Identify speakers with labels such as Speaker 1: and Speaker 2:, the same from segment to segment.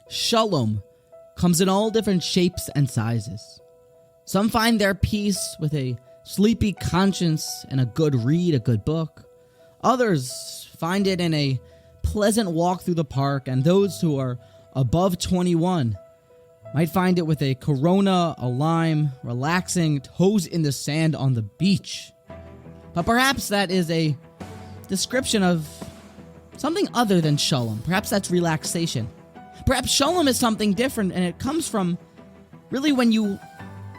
Speaker 1: Shalom comes in all different shapes and sizes. Some find their peace with a sleepy conscience and a good read, a good book. Others find it in a pleasant walk through the park, and those who are above 21 might find it with a Corona, a lime, relaxing, toes in the sand on the beach. But perhaps that is a description of something other than shalom. Perhaps that's relaxation. Perhaps shalom is something different, and it comes from really when you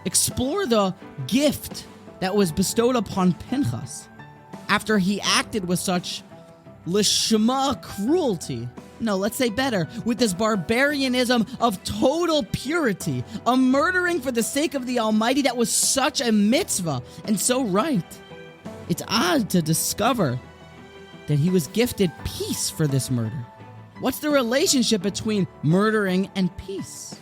Speaker 1: explore the gift that was bestowed upon Pinchas after he acted with such lishma cruelty. No, let's say better, with this barbarianism of total purity, a murdering for the sake of the Almighty that was such a mitzvah and so right. It's odd to discover that he was gifted peace for this murder. What's the relationship between murdering and peace?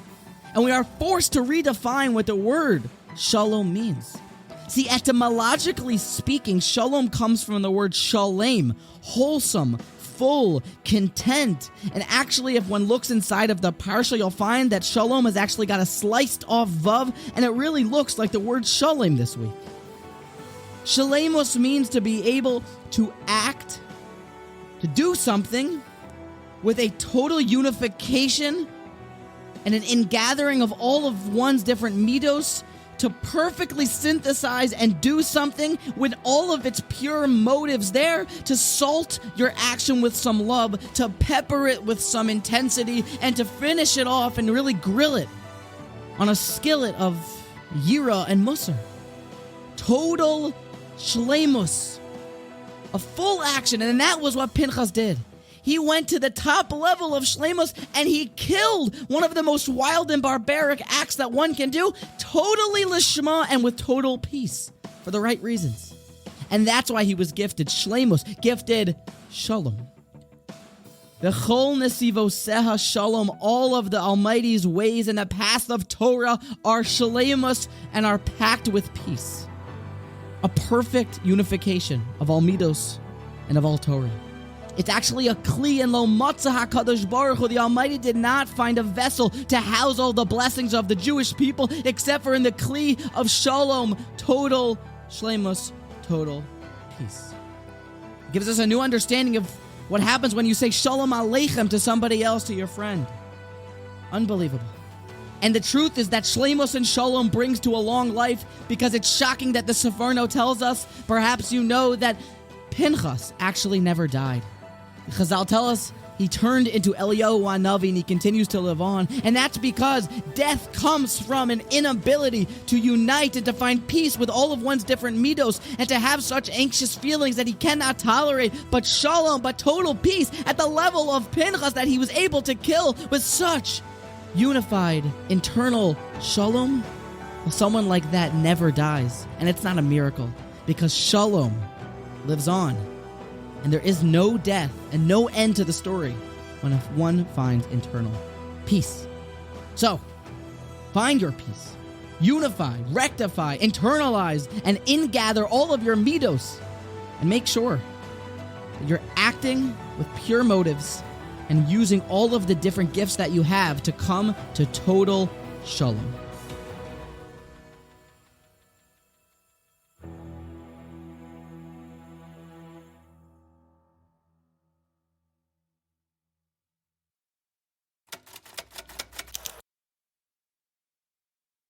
Speaker 1: And we are forced to redefine what the word shalom means. See, etymologically speaking, shalom comes from the word shalem, wholesome, full, content. And actually, if one looks inside of the parsha, you'll find that shalom has actually got a sliced off vav, and it really looks like the word shalem this week. Shalemos means to be able to act, to do something with a total unification and an ingathering of all of one's different midos, to perfectly synthesize and do something with all of its pure motives there, to salt your action with some love, to pepper it with some intensity, and to finish it off and really grill it on a skillet of yira and musar. Total shleimus, a full action, and that was what Pinchas did. He went to the top level of shleimus and he killed one of the most wild and barbaric acts that one can do, totally lishma and with total peace, for the right reasons. And that's why he was gifted shleimus, gifted shalom. The wholeness seha shalom, all of the Almighty's ways and the path of Torah are shleimus and are packed with peace. A perfect unification of all midos and of all Torah. It's actually a kli, and lo matzah HaKadosh Baruch Hu, the Almighty did not find a vessel to house all the blessings of the Jewish people except for in the kli of shalom, total shleimus, total peace. It gives us a new understanding of what happens when you say shalom aleichem to somebody else, to your friend. Unbelievable. And the truth is that shleimus and shalom brings to a long life, because it's shocking that the Seforno tells us, perhaps you know, that Pinchas actually never died. Chazal tell us he turned into Eliyahu Hanavi and he continues to live on. And that's because death comes from an inability to unite and to find peace with all of one's different midos, and to have such anxious feelings that he cannot tolerate, but shalom, but total peace at the level of Pinchas that he was able to kill with such unified internal shalom. Well, someone like that never dies, and it's not a miracle, because shalom lives on. And there is no death and no end to the story when one finds internal peace. So, find your peace. Unify, rectify, internalize, and ingather all of your midos. And make sure that you're acting with pure motives and using all of the different gifts that you have to come to total shalom.